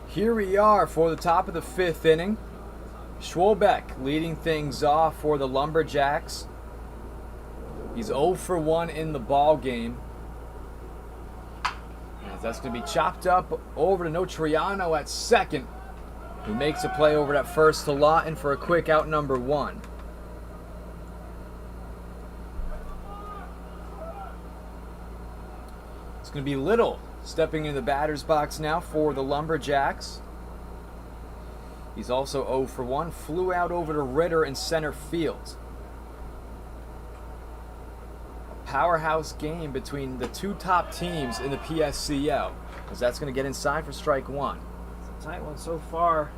Here we are for the top of the 5th inning. Schwalbeck leading things off for the Lumberjacks. He's 0 for 1 in the ball game. As that's going to be chopped up over to Notriano at second, who makes a play over at first to Lawton for a quick out number 1. It's going to be Little stepping into the batter's box now for the Lumberjacks. He's also 0 for 1. Flew out over to Ritter in center field. A powerhouse game between the two top teams in the PSCL, as that's going to get inside for strike 1. It's a tight one so far.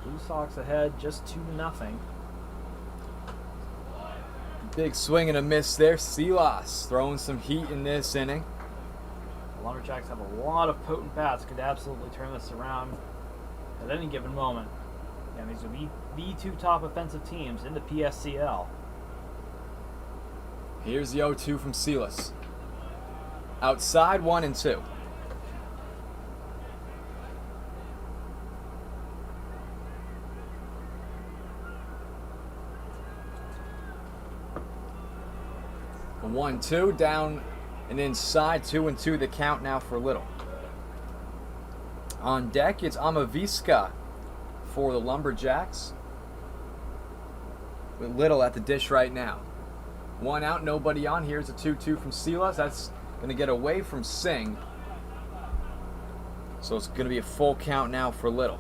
Blue Sox ahead, just 2-0. Big swing and a miss there. Silas throwing some heat in this inning. The Lumberjacks have a lot of potent bats. Could absolutely turn this around at any given moment. Yeah, these would be the two top offensive teams in the PSCL. Here's the 0-2 from Silas. Outside 1-2. A 1-2 down and inside, 2-2 the count now for Little. On deck, it's Amaviska for the Lumberjacks, with Little at the dish right now. 1 out, nobody on. Here's a 2-2 from Silas. That's going to get away from Singh. So it's going to be a full count now for Little.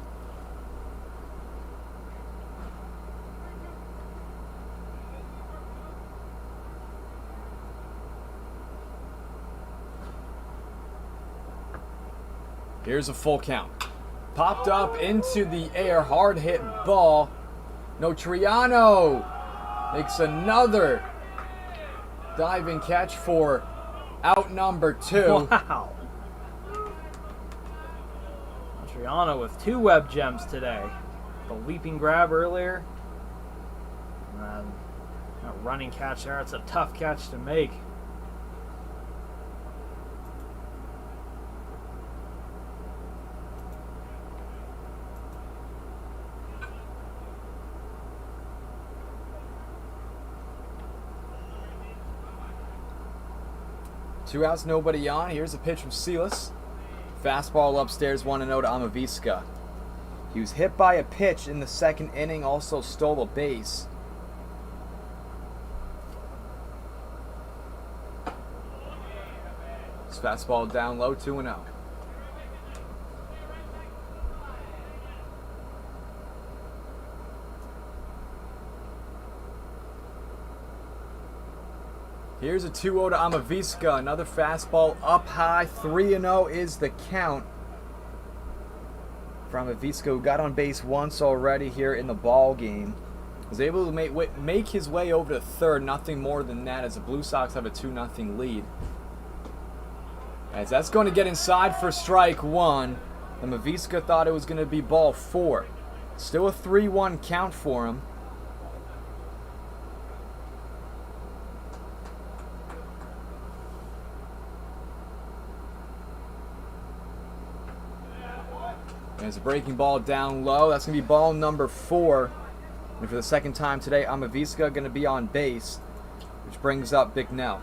Here's a full count. Popped up into the air, hard hit ball. Notriano makes another diving catch for out number 2. Wow. Notriano with 2 web gems today. The leaping grab earlier. And then that running catch there. It's a tough catch to make. Two outs, nobody on. Here's a pitch from Silas. Fastball upstairs, 1-0 to Amaviska. He was hit by a pitch in the second inning, also stole a base. His fastball down low, 2-0. Here's a 2-0 to Amaviska. Another fastball up high. 3-0 is the count for Amaviska, who got on base once already here in the ball game. Was able to make his way over to third. Nothing more than that, as the Blue Sox have a 2-0 lead. As that's going to get inside for strike 1. Amaviska thought it was going to be ball 4. Still a 3-1 count for him. There's a breaking ball down low. That's going to be ball number 4. And for the second time today, Amaviska going to be on base, which brings up Bicknell.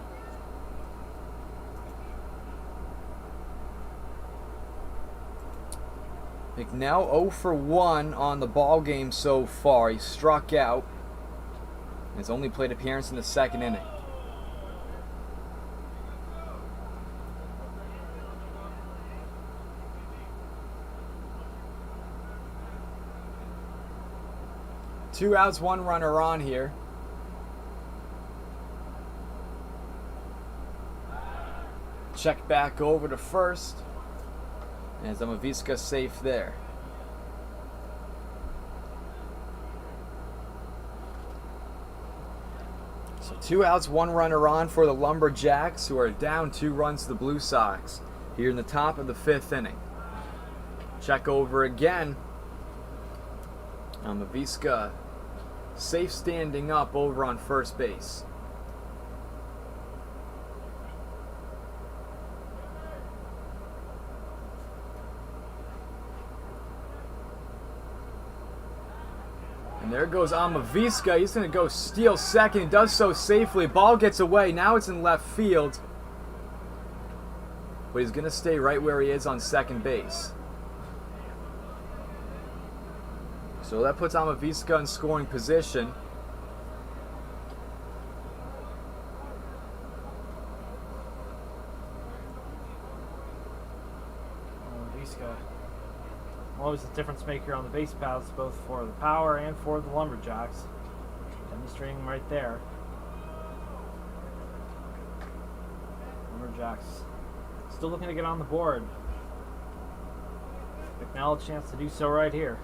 Bicknell 0 for 1 on the ball game so far. He struck out. And has only played appearance in the second inning. Two outs, 1 runner on here. Check back over to first. And Amaviska safe there. So 2 outs, 1 runner on for the Lumberjacks, who are down 2 runs to the Blue Sox here in the top of the 5th inning. Check over again. Amaviska safe standing up over on first base. And there goes Amaviska. He's going to go steal second. He does so safely. Ball gets away. Now it's in left field. But he's going to stay right where he is on second base. So that puts Amaviska in scoring position. Amaviska, always a difference maker on the base paths, both for the Power and for the Lumberjacks. Demonstrating right there. Lumberjacks still looking to get on the board. McNell a chance to do so right here.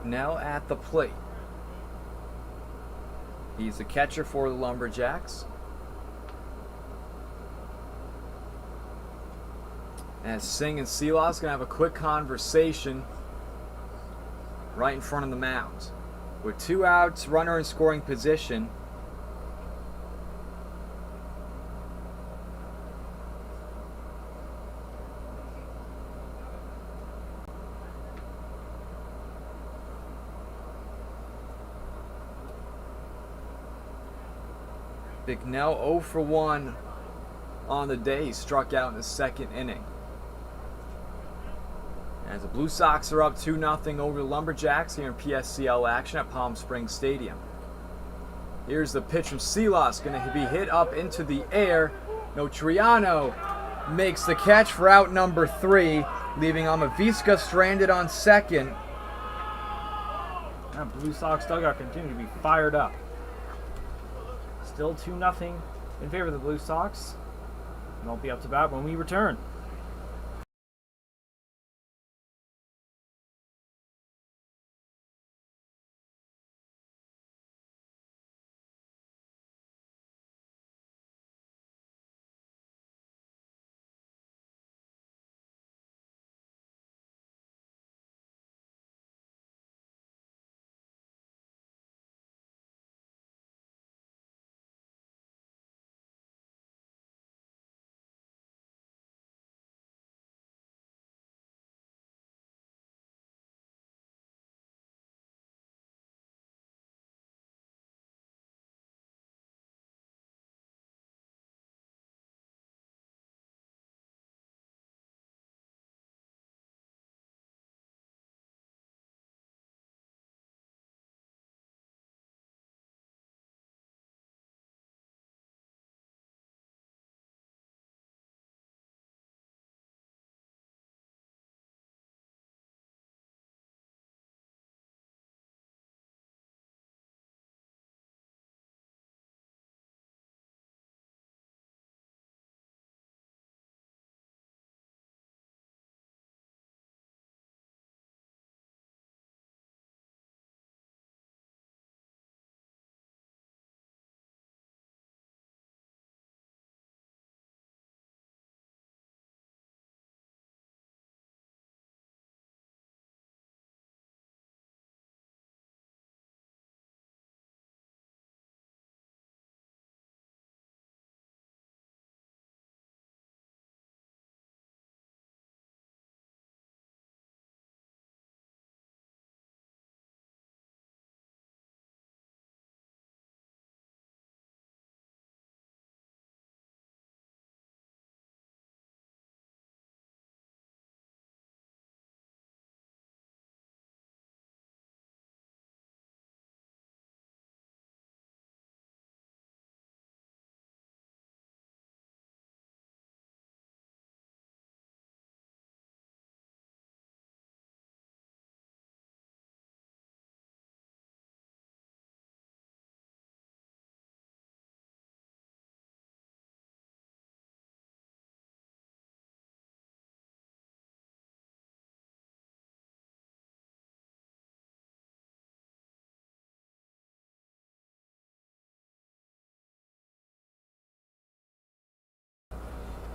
Now at the plate. He's the catcher for the Lumberjacks. As Singh and Silas gonna have a quick conversation right in front of the mound. With 2 outs, runner in scoring position. Bicknell 0 for 1 on the day. He struck out in the second inning. As the Blue Sox are up 2-0 over the Lumberjacks here in PSCL action at Palm Springs Stadium. Here's the pitch from Silas, going to be hit up into the air. Notriano makes the catch for out number 3, leaving Amaviska stranded on second. That Blue Sox dugout continue to be fired up. Still 2-0 in favor of the Blue Sox. And I'll be up to bat when we return.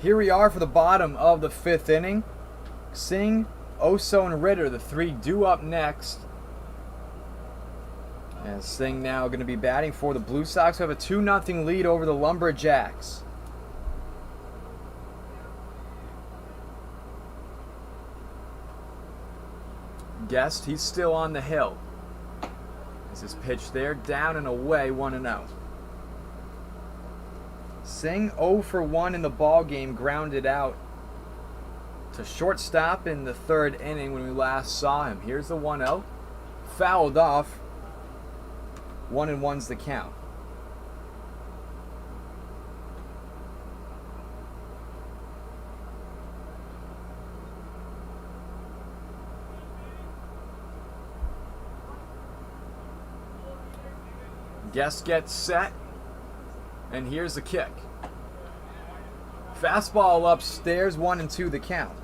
Here we are for the bottom of the 5th inning. Singh, Oso, and Ritter, the 3 due up next. And Singh now going to be batting for the Blue Sox, who have a 2-0 lead over the Lumberjacks. Guest. He's still on the hill. This is pitch there, down and away, 1-0. Singh 0 for 1 in the ball game, grounded out to shortstop in the third inning when we last saw him. Here's the 1-0. Fouled off. 1-1's the count. Guest gets set, and here's the kick. Fastball upstairs, 1-2 the count.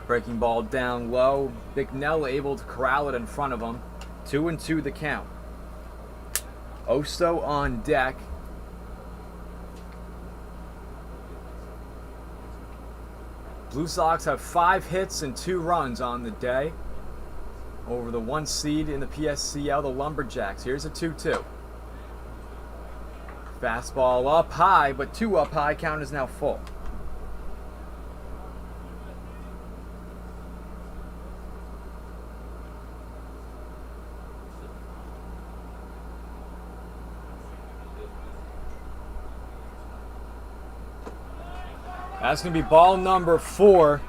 Breaking ball down low. Bicknell able to corral it in front of him. 2-2 the count. Oso on deck. Blue Sox have 5 hits and 2 runs on the day over the 1 seed in the PSCL, the Lumberjacks. Here's a 2-2. Fastball up high, but 2 up high. Count is now full. That's going to be ball number 4.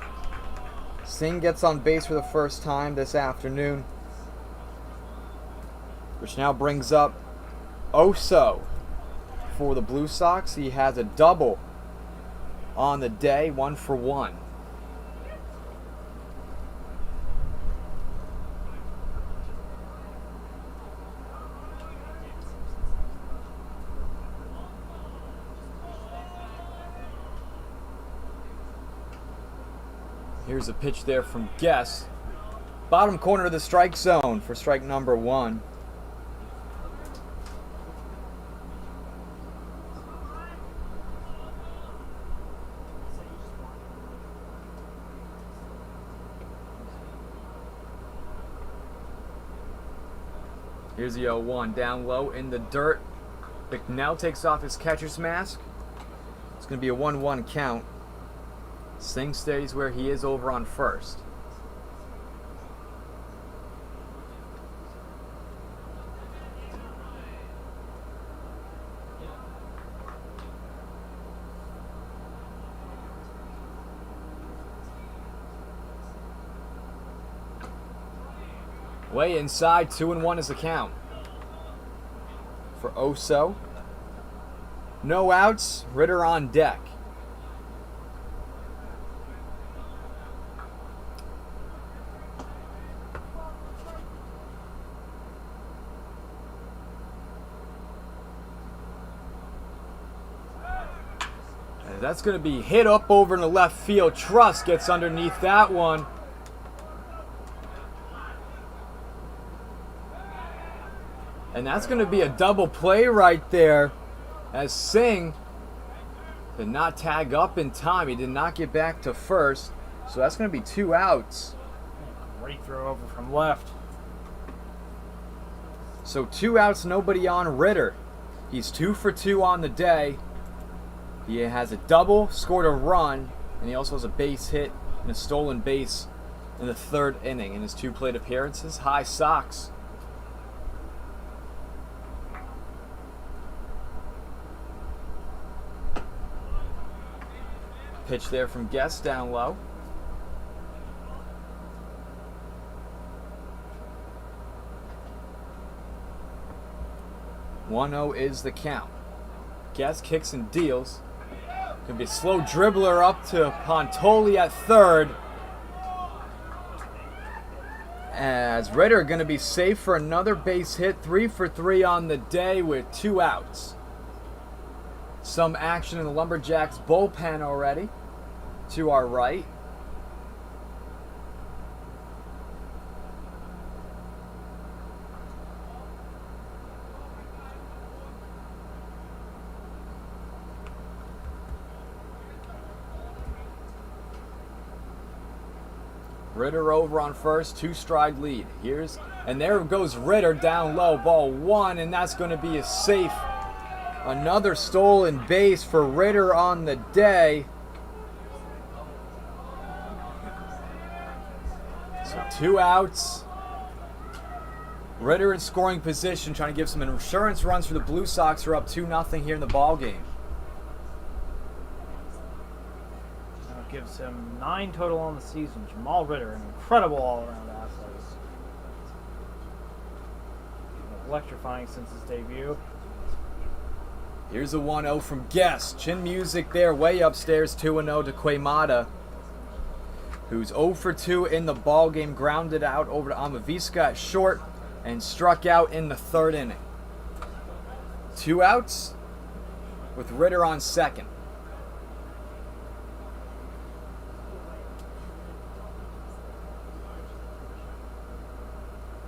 Singh gets on base for the first time this afternoon, which now brings up Oso for the Blue Sox. He has a double on the day, 1 for 1. Here's a pitch there from Guest. Bottom corner of the strike zone for strike number 1. Here's the 0-1 down low in the dirt. Bicknell takes off his catcher's mask. It's going to be a 1-1 count. Singh stays where he is over on first. Way inside, 2-1 is the count for Oso. No outs, Ritter on deck. That's going to be hit up over in the left field. Truss gets underneath that one. And that's going to be a double play right there, as Singh did not tag up in time. He did not get back to first. So that's going to be 2 outs. Great throw over from left. So 2 outs, nobody on Ritter. He's 2 for 2 on the day. He has a double, scored a run, and he also has a base hit and a stolen base in the 3rd inning in his 2 plate appearances. High Sox. Pitch there from Guest down low. "1-0 is the count. Guest kicks and deals. Gonna be a slow dribbler up to Pontoli at third. As Ritter gonna be safe for another base hit. 3 for 3 on the day with 2 outs. Some action in the Lumberjacks bullpen already to our right. Ritter over on first, 2-stride lead. And there goes Ritter down low, ball 1, and that's going to be a safe. Another stolen base for Ritter on the day. So 2 outs. Ritter in scoring position, trying to give some insurance runs for the Blue Sox, who are up 2-0 here in the ball game. That gives him 9 total on the season. Jamal Ritter, an incredible all-around athlete. Electrifying since his debut. Here's a 1-0 from Guest. Chin music there, way upstairs, 2-0 to Quaymata, who's 0 for 2 in the ball game. Grounded out over to Amavisca at short and struck out in the 3rd inning. 2 outs with Ritter on second.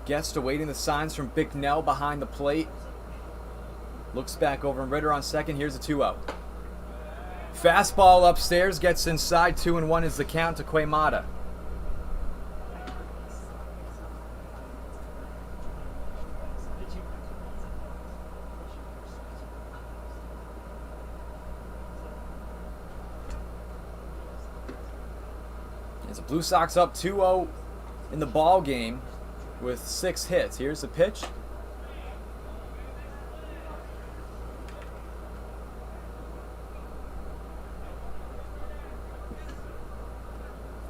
Guest awaiting the signs from Bicknell behind the plate. Looks back over and Ritter on second. Here's a 2-0. Fastball upstairs, gets inside. 2-1 is the count to Quaymata. As the Blue Sox up 2-0 in the ball game with 6 hits. Here's the pitch.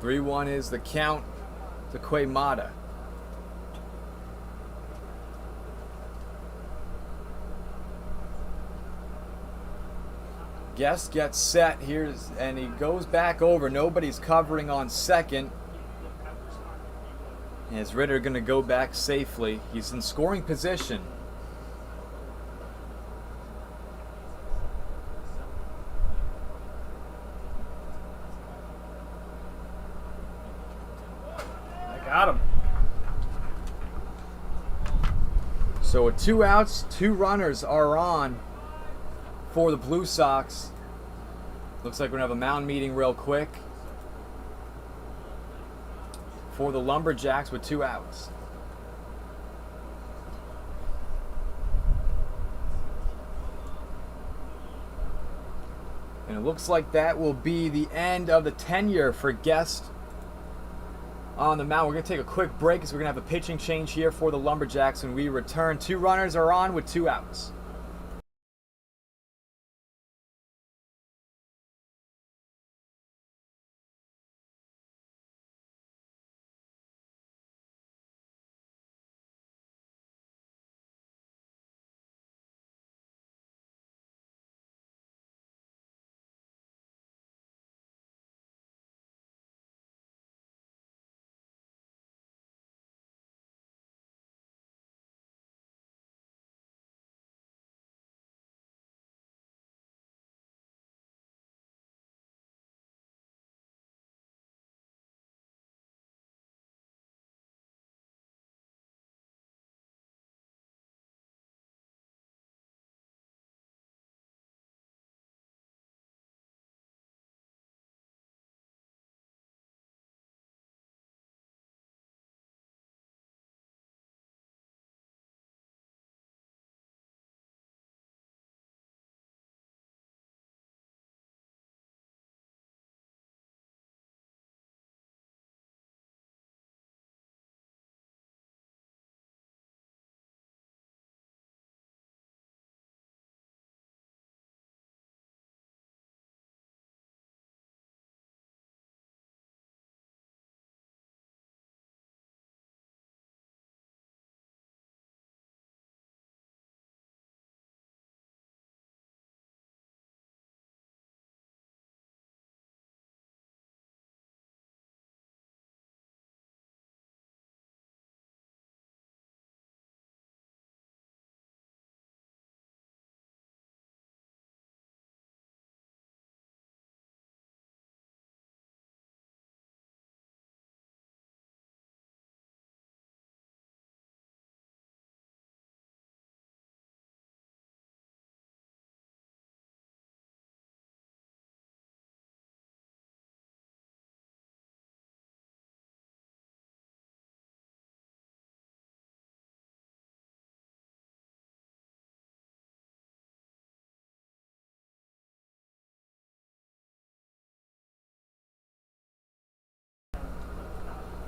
(3-1) is the count to Quaymata. Guest gets set here, and he goes back over. Nobody's covering on second. Is Ritter going to go back safely? He's in scoring position. Got him. So with 2 outs, 2 runners are on for the Blue Sox. Looks like we're going to have a mound meeting real quick for the Lumberjacks with 2 outs. And it looks like that will be the end of the tenure for Guest on the mound. We're going to take a quick break because we're going to have a pitching change here for the Lumberjacks when we return. 2 runners are on with 2 outs.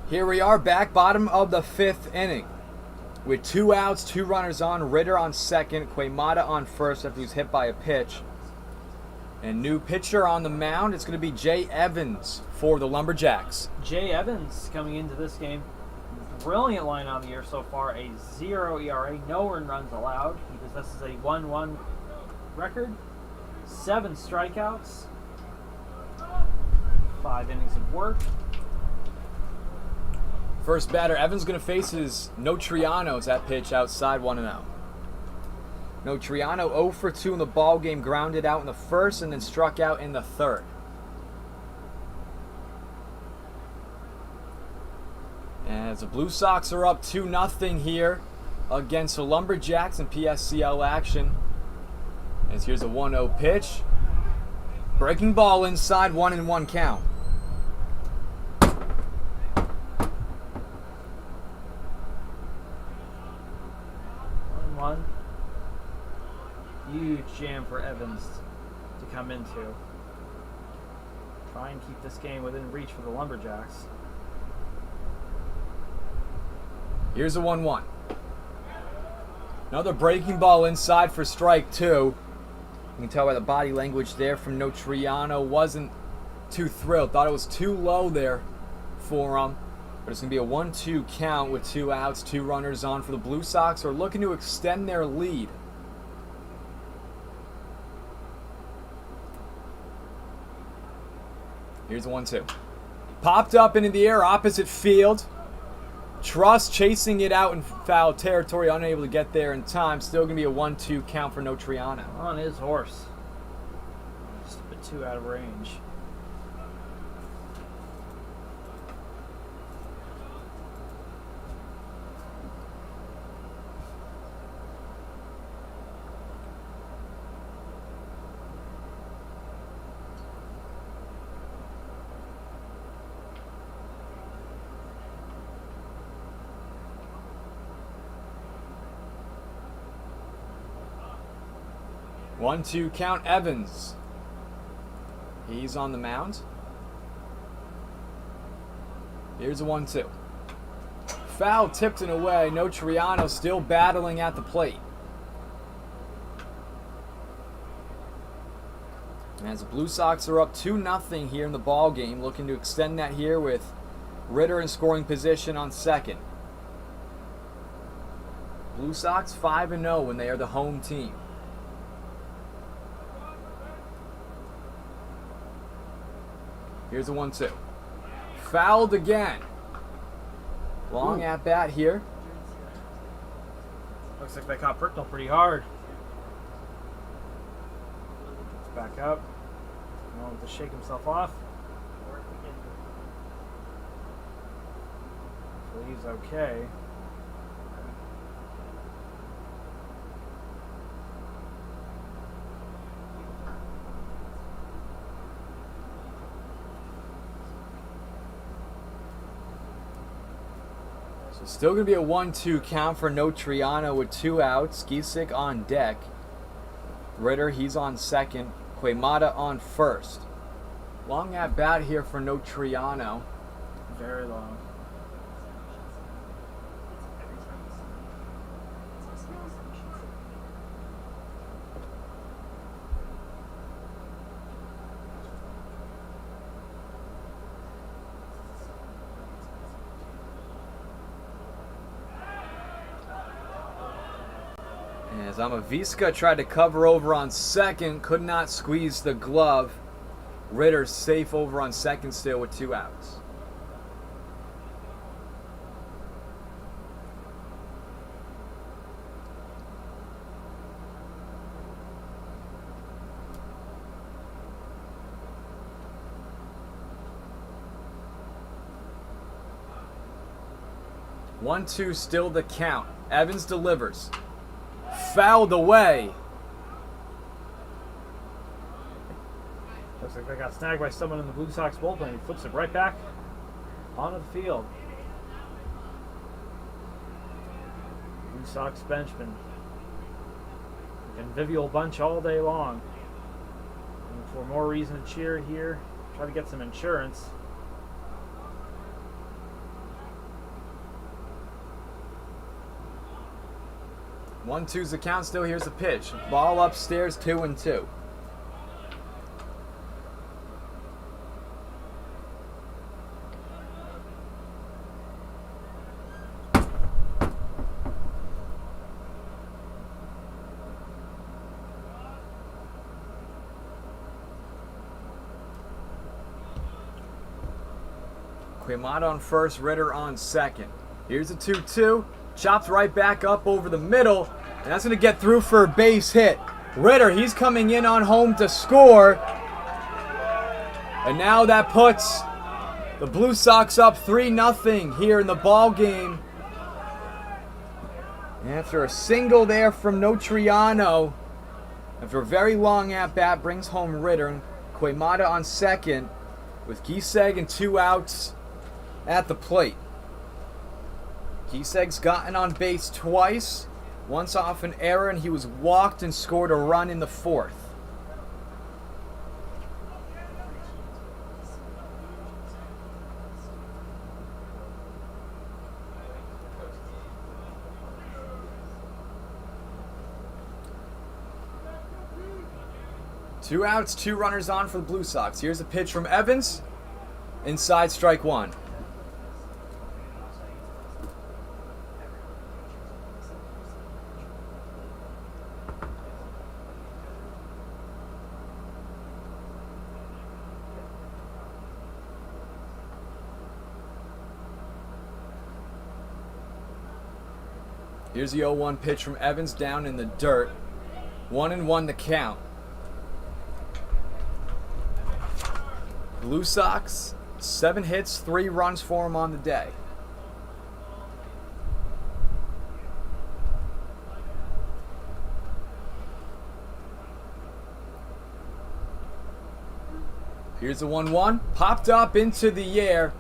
Here we are back, bottom of the 5th inning. With 2 outs, 2 runners on. Ritter on second, Quaymata on first after he was hit by a pitch. And new pitcher on the mound, it's going to be Jay Evans for the Lumberjacks. Jay Evans coming into this game. Brilliant line on the year so far. A 0 ERA, no earned runs allowed. He possesses a 1-1 record. 7 strikeouts. 5 innings of work. First batter, Evans going to face his Notrianos at pitch outside 1-0. Notriano 0 for 2 in the ball game, grounded out in the first and then struck out in the third. As the Blue Sox are up 2-0 here against the Lumberjacks in PSCL action. As here's a 1-0 pitch. Breaking ball inside, 1-1 count. Huge jam for Evans to come into. Try and keep this game within reach for the Lumberjacks. Here's a 1-1. Another breaking ball inside for strike 2. You can tell by the body language there from Notriano. Wasn't too thrilled. Thought it was too low there for him. But it's going to be a 1-2 count with 2 outs, 2 runners on for the Blue Sox, who are looking to extend their lead. Here's a 1-2. Popped up into the air opposite field. Truss chasing it out in foul territory, unable to get there in time. Still going to be a 1-2 count for Notriano. On his horse. Just a bit too out of range. One, two count. Evans. He's on the mound. Here's a 1-2. Foul tipped and away. Notriano still battling at the plate. And as the Blue Sox are up 2-0 here in the ball game, looking to extend that here with Ritter in scoring position on second. Blue Sox 5-0 when they are the home team. Here's a 1-2. Fouled again. Long at bat here. Looks like they caught Bricknell pretty hard. Back up. To shake himself off. So he's okay. So still going to be a 1-2 count for Notriano with 2 outs. Gisick on deck. Ritter, he's on second. Quaymata on first. Long at bat here for Notriano. Very long. As Amaviska tried to cover over on second, could not squeeze the glove. Ritter safe over on second still with 2 outs. One, two, still the count. Evans delivers. Fouled away. Looks like they got snagged by someone in the Blue Sox bullpen. He flips it right back onto the field. Blue Sox benchman. A convivial bunch all day long. And for more reason to cheer here, try to get some insurance. 1-2's the count still. Here's the pitch. Ball upstairs, 2-2. Quimada on first, Ritter on second. Here's a 2-2. Chopped right back up over the middle. And that's going to get through for a base hit. Ritter, he's coming in on home to score. And now that puts the Blue Sox up 3-0 here in the ball game. After a single there from Notriano, after a very long at-bat, brings home Ritter. Quimada on second with Giseg and 2 outs at the plate. Giseg's gotten on base twice, once off an error, and he was walked and scored a run in the 4th. Two outs, 2 runners on for the Blue Sox. Here's a pitch from Evans. Inside, strike 1. Here's the 0-1 pitch from Evans down in the dirt. 1-1 the count. Blue Sox, 7 hits, 3 runs for him on the day. Here's the 1-1. Popped up into the air.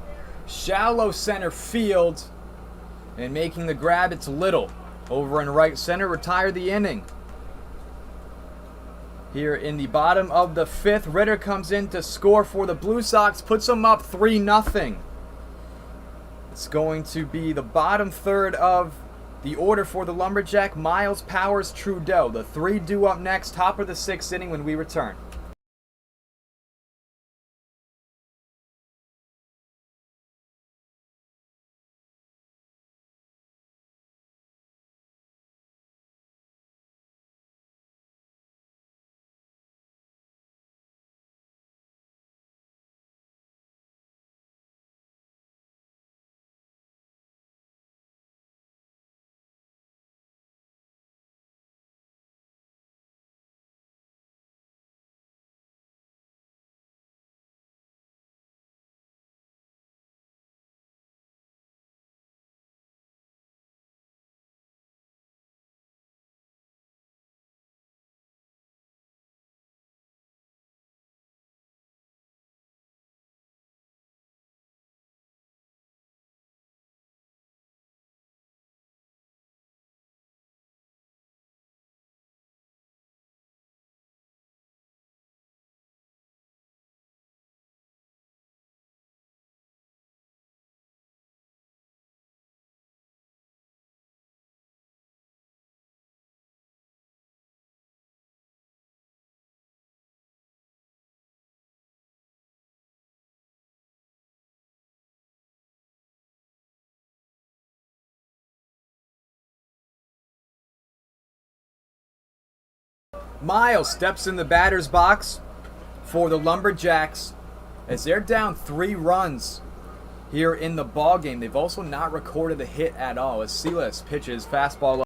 Shallow center field. And making the grab, it's Little. Over in right center, retire the inning. Here in the bottom of the 5th, Ritter comes in to score for the Blue Sox, puts them up 3-0. It's going to be the bottom third of the order for the Lumberjack. Miles, Powers, Trudeau. The 3 due up next, top of the 6th inning when we return. Miles steps in the batter's box for the Lumberjacks as they're down 3 runs here in the ball game. They've also not recorded a hit at all as Silas pitches fastball